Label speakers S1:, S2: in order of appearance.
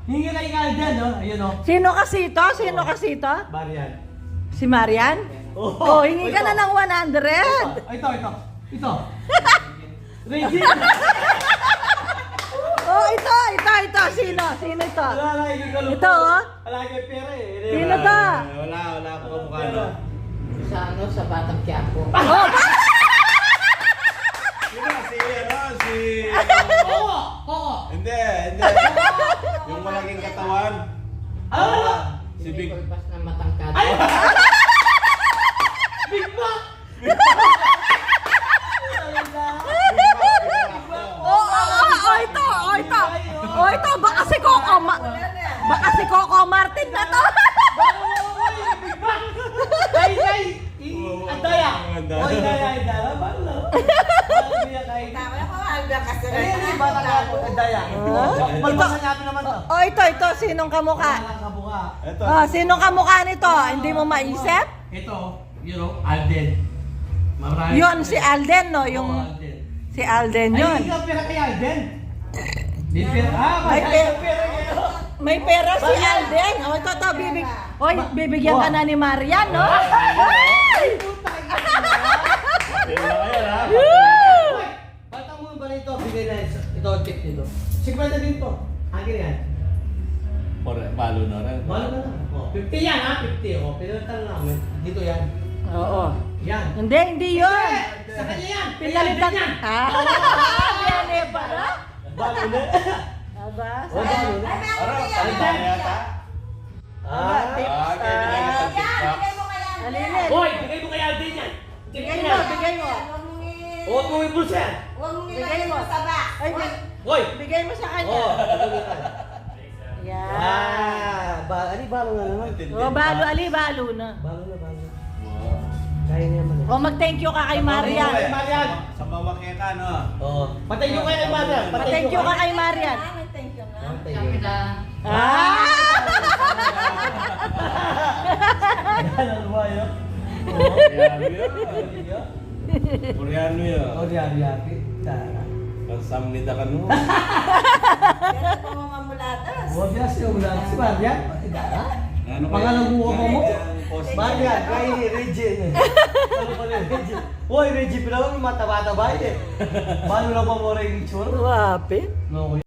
S1: Hingi kay Alden, no? Ayun, no?
S2: Sino kasi ito? Sino kasi ito?
S1: Marian.
S2: Si Marian? Oh, hingi ka na ng 100.
S1: Ito. Ito. Regine.
S2: Oh, ito. Sino ito?
S1: Wala na, hindi ka lupa.
S2: Ito, oh.
S1: Wala kay pera eh.
S2: Sino to?
S3: Wala ako kamukha na.
S4: Sa Batang Quiapo.
S2: Oh,
S3: Sino si, si...
S1: Oo.
S3: Hindi. Yung malaking katawan. Si Big...
S4: Kulpas na matangkad.
S1: Big Mac!
S2: ito. Baka si Coco Martin na to.
S1: Big Mac! Kay! Ang daya! O, Daya. Bago lang. Bago niya kay... Hindi, bata ka po. Ang daya. Palmasan natin naman to.
S2: Oh, ito. Sinong kamukha?
S1: Wala ka buka.
S3: Ito.
S2: Oh, sinong kamukha nito? Hindi mo maisip?
S1: Ito, Alden. Marami.
S2: Yun, si Alden, no? Yung...
S1: Oo, Alden.
S2: Si Alden
S1: Ay,
S2: yun.
S1: hindi ka pera kay Alden. May pera.
S2: May pera.
S1: pera kayo.
S2: May pera si Alden. Oh, ito, Oy, bibigyan ka na ni Marian, no? Ay!
S1: Bata mo ba nito? Bigay na ito, tip nito. 50 din to. Akin yan.
S3: Balo na rin.
S1: Balo na lang. 50 yan ha, 50. O, pinalitan namin. Dito yan.
S2: Oo.
S1: Yan.
S2: Hindi yun.
S1: Sa kanya yan.
S2: Pinalitan.
S1: yan.
S2: Yan eh pala.
S1: Balo na.
S2: Aba?
S1: O, balo na.
S3: Salita yata. Kaya nilagay sa TikTok.
S2: Alinin.
S1: Hoy, bigay mo kay Alden yan.
S2: Bigay mo.
S1: O, tuwing bulsa yan.
S2: Bigay mo. Ay,
S1: Hoy.
S2: bigay mo sa kanya.
S1: O,
S2: Yan.
S1: balo na naman.
S2: Oh, balo na.
S1: Balo na. Kaya niya man.
S2: Oh, mag-thank you ka kay Marian.
S1: Marian.
S3: Sa mamaketa, no?
S1: Oo. Patay nyo kay Marian.
S2: Mag-thank you ka kay Marian.
S4: Kami na.
S1: Ano ba yun?
S3: Koreano yun.
S1: O, diyan. Tara.
S3: Pansamnida ka no?
S1: Huwag yan siya ulan. Si Marian. Tara.
S3: Ano
S1: Pangalang buka mo?
S3: Post
S1: Marian, kay Regine. Ano pala yung Regine? Hoy, Regine, pinawag yung mata-bata ba eh? Paano na pa mo rin yung itsura?
S2: Wapi.
S1: No,